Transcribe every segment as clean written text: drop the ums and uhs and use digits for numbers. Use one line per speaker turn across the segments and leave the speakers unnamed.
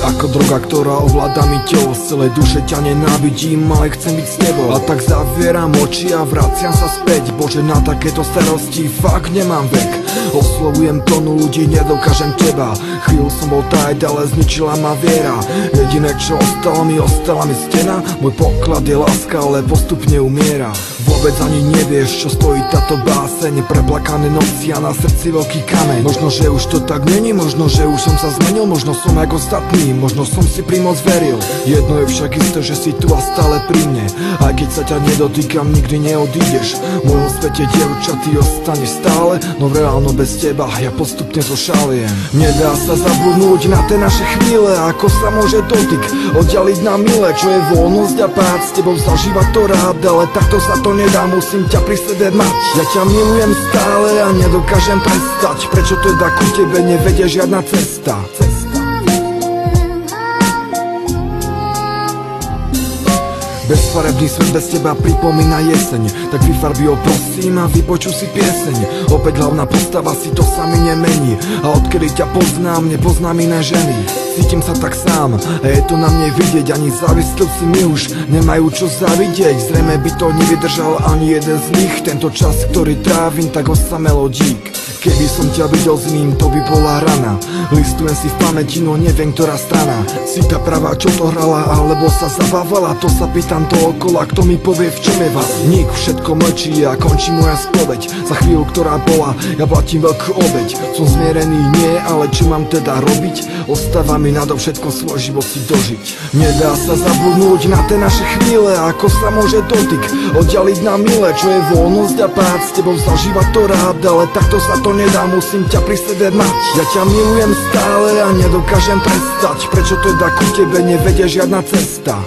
ako droga, ktorá ovláda mi telo. Z celej duše ťa nenávidím, ale chcem byť s tebou. A tak zavieram oči a vraciam sa späť. Bože, na takéto starosti fakt nemám vek. Oslovujem tonu ľudí, nedokážem teba. Chvíľu som bol tight, ale zničila ma viera. Jediné čo ostala mi stena. Môj poklad je láska, ale postupne umiera. Vôbec ani nevieš, čo stojí táto báseň. Preplakané noci a na srdci veľký kameň. Možno, že už to tak není, možno, že už som sa zmenil. Možno som ako ostatný, možno som si primoc veril. Jedno je však isté, že si tu a stále pri mne. Aj keď sa ťa nedotýkam, nikdy neodídeš. V mojom svete, dievča, ty ostaneš stále. No reálno bez teba ja postupne zošaliem. Nedá sa zabudnúť na tie naše chvíle. Ako sa môže dotyk oddialiť na milé. Čo je voľnosť a pád, s tebou zažívať to rád. Ale takto sa to nedá, musím ťa pri sebe mať. Ja ťa milujem stále a nedokážem prestať. Prečo teda ku tebe nevedie žiadna cesta? Bezfarebný svet bez teba pripomína jeseň. Tak vyfarbi ho prosím a vypočuj si pieseň. Opäť hlavná postava, si to sa mi nemení. A odkedy ťa poznám, nepoznám iné ženy. Cítim sa tak sám a je to na mne vidieť. Ani závislivci mi už nemajú čo zavidieť. Zrejme by to nevydržal ani jeden z nich. Tento čas, ktorý trávim, tak osamelo dík. Keby som ťa videl s ním, to by bola rana. Listujem si v pamäti, no neviem, ktorá strana. Si tá pravá, čo to hrala, alebo sa zabávala. To sa pýtam dookola, kto mi povie, v čom je vás. Nik, všetko mlčí a končí moja spoveď. Za chvíľu, ktorá bola, ja platím veľkú obeť. Som zmierený, nie, ale čo mám teda robiť? Ostáva mi nadovšetko svoj život si dožiť. Nedá sa zabudnúť na tie naše chvíle. Ako sa môže dotyk oddialiť na milé. Čo je voľnosť a pád, s tebou zažívať to rád. Ale takto sa to nedá, musím ťa pri sebe mať. Ja ťa milujem stále a nedokážem prestať. Prečo teda ku tebe nevedie žiadna cesta?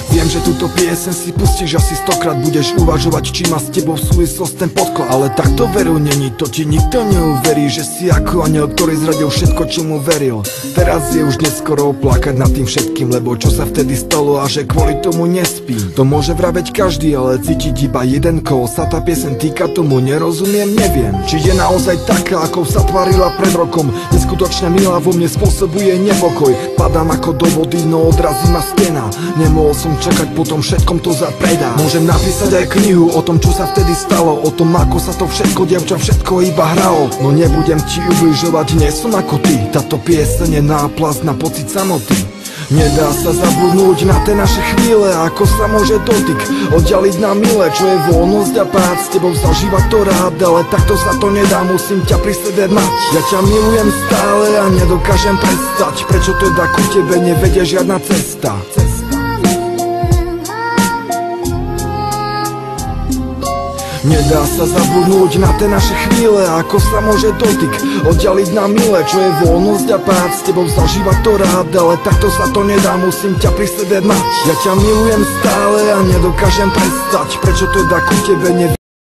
Viem, že túto pieseň si pustíš asi 100-krát. Budeš uvažovať, či má s tebou súvislosť ten podklad. Ale takto veru není, to ti nikto neuverí. Že si ako aniel, ktorý zradil všetko, čo mu veril. Teraz je už neskoro plakať nad tým všetkým, lebo čo sa vtedy stalo a že kvôli tomu nespím. To môže vraveť každý, ale cítiť iba jeden, koho sa tá pieseň týka, tomu nerozumiem, neviem. Či je naozaj taká, ako sa tvarila pred rokom. Neskutočne milá vo mne spôsobuje nepokoj. Padám ako do vody, no odrazí ma stena. Nemohol som čakať, potom všetkom to zapredá. Môžem napísať aj knihu o tom, čo sa vtedy stalo. O tom, ako sa to všetko, dievča, všetko iba hralo. No nebudem ti ubližovať, nie som ako ty. Táto pieseň je náplast na pocit samoty. Nedá sa zabudnúť na tie naše chvíle. Ako sa môže dotyk oddialiť na milé. Čo je voľnosť a pád, s tebou zažívať to rád. Ale takto sa to nedá, musím ťa pri sebe mať. Ja ťa milujem stále a nedokážem prestať. Prečo teda ku tebe nevedie žiadna cesta? Nedá sa zabudnúť na tie naše chvíle. Ako sa môže dotyk oddialiť na milé. Čo je voľnosť a pád, s tebou zažívať to rád. Ale takto sa to nedá, musím ťa pri sebe mať. Ja ťa milujem stále a nedokážem prestať. Prečo teda ku tebe